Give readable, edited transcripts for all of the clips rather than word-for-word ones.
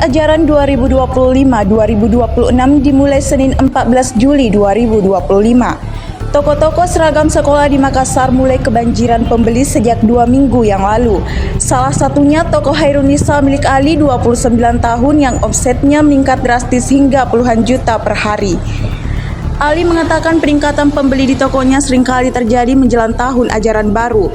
ajaran 2025-2026 dimulai Senin 14 Juli 2025. Toko-toko seragam sekolah di Makassar mulai kebanjiran pembeli sejak 2 minggu yang lalu. Salah satunya toko Hairunisa milik Ali 29 tahun yang omsetnya meningkat drastis hingga puluhan juta per hari. Ali mengatakan peningkatan pembeli di tokonya seringkali terjadi menjelang tahun ajaran baru.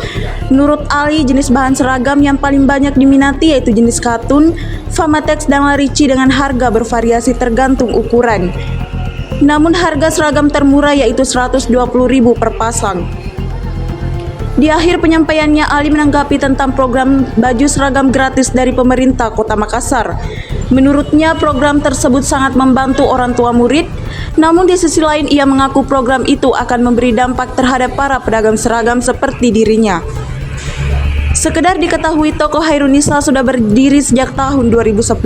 Menurut Ali, jenis bahan seragam yang paling banyak diminati yaitu jenis katun, Famatex, dan Larici dengan harga bervariasi tergantung ukuran. Namun harga seragam termurah yaitu Rp120.000 per pasang. Di akhir penyampaiannya, Ali menanggapi tentang program baju seragam gratis dari pemerintah Kota Makassar. Menurutnya program tersebut sangat membantu orang tua murid, namun di sisi lain ia mengaku program itu akan memberi dampak terhadap para pedagang seragam seperti dirinya. Sekedar diketahui, toko Hairunisa sudah berdiri sejak tahun 2010,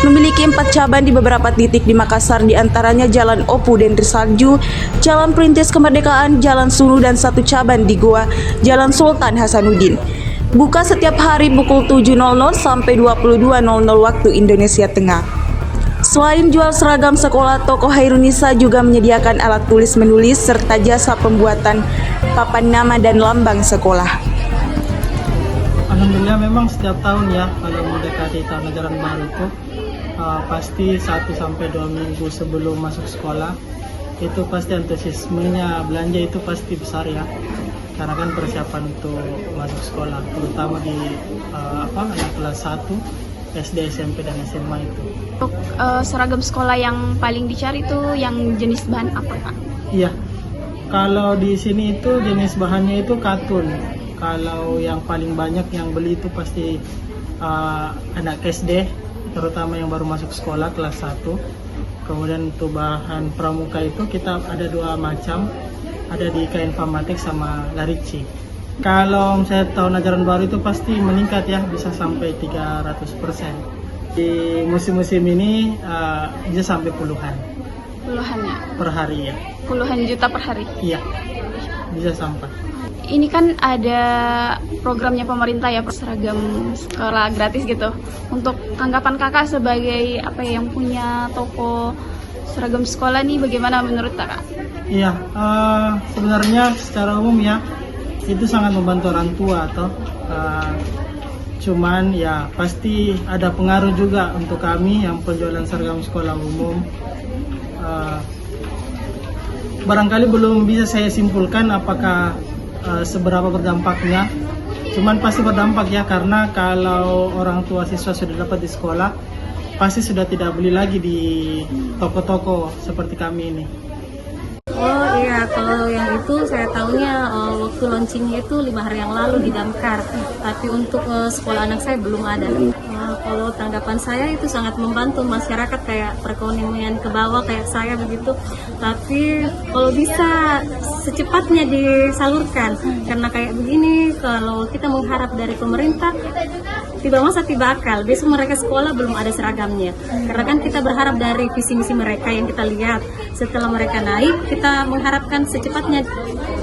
memiliki 4 cabang di beberapa titik di Makassar, diantaranya Jalan Opu Dendri Salju, Jalan Perintis Kemerdekaan, Jalan Sulu, dan 1 cabang di Goa, Jalan Sultan Hasanuddin. Buka setiap hari pukul 7.00 sampai 22.00 waktu Indonesia Tengah. Selain jual seragam sekolah, toko Hairunisa juga menyediakan alat tulis menulis serta jasa pembuatan papan nama dan lambang sekolah. Alhamdulillah memang setiap tahun ya kalau mendekati tahun ajaran baru itu pasti 1-2 minggu sebelum masuk sekolah itu pasti antusiasmenya belanja itu pasti besar ya, karena kan persiapan untuk masuk sekolah terutama di anak kelas 1 SD, SMP, dan SMA itu. Untuk seragam sekolah yang paling dicari itu yang jenis bahan apa, Pak? Iya, kalau di sini itu jenis bahannya itu katun. Kalau yang paling banyak yang beli itu pasti anak SD, terutama yang baru masuk sekolah kelas 1. Kemudian untuk bahan pramuka itu kita ada 2 macam, ada di kain Famatex sama Larici. Kalau saya tahun ajaran baru itu pasti meningkat ya, bisa sampai 300%. Di musim-musim ini bisa sampai puluhan. Puluhan ya? Per hari ya. Puluhan juta per hari? Iya, bisa sampai. Ini kan ada programnya pemerintah ya, seragam sekolah gratis gitu. Untuk tanggapan kakak sebagai yang punya toko seragam sekolah nih, bagaimana menurut kakak? Iya, sebenarnya secara umum ya itu sangat membantu orang tua atau cuman ya pasti ada pengaruh juga untuk kami yang penjualan seragam sekolah umum. Barangkali belum bisa saya simpulkan apakah seberapa berdampaknya, cuman pasti berdampak ya, karena kalau orang tua siswa sudah dapat di sekolah pasti sudah tidak beli lagi di toko-toko seperti kami ini. Oh iya, kalau yang itu saya tahunya waktu launchingnya itu 5 hari yang lalu di Damkar, tapi untuk sekolah anak saya belum ada. Kalau tanggapan saya itu sangat membantu masyarakat kayak perekonomian ke bawah kayak saya begitu, tapi kalau bisa secepatnya disalurkan, karena kayak begini kalau kita mengharap dari pemerintah tiba masa tiba akal, besok mereka sekolah belum ada seragamnya, karena kan kita berharap dari visi misi mereka yang kita lihat setelah mereka naik, kita mengharapkan secepatnya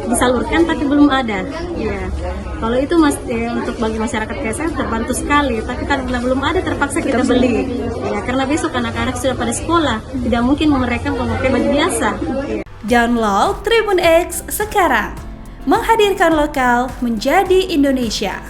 disalurkan tapi belum ada ya. Kalau itu untuk bagi masyarakat kayak saya terbantu sekali, tapi karena belum ada terpaksa kita beli ya, karena besok anak-anak sudah pada sekolah, tidak mungkin mereka memakai baju biasa ya. Download Tribun X sekarang, menghadirkan lokal menjadi Indonesia.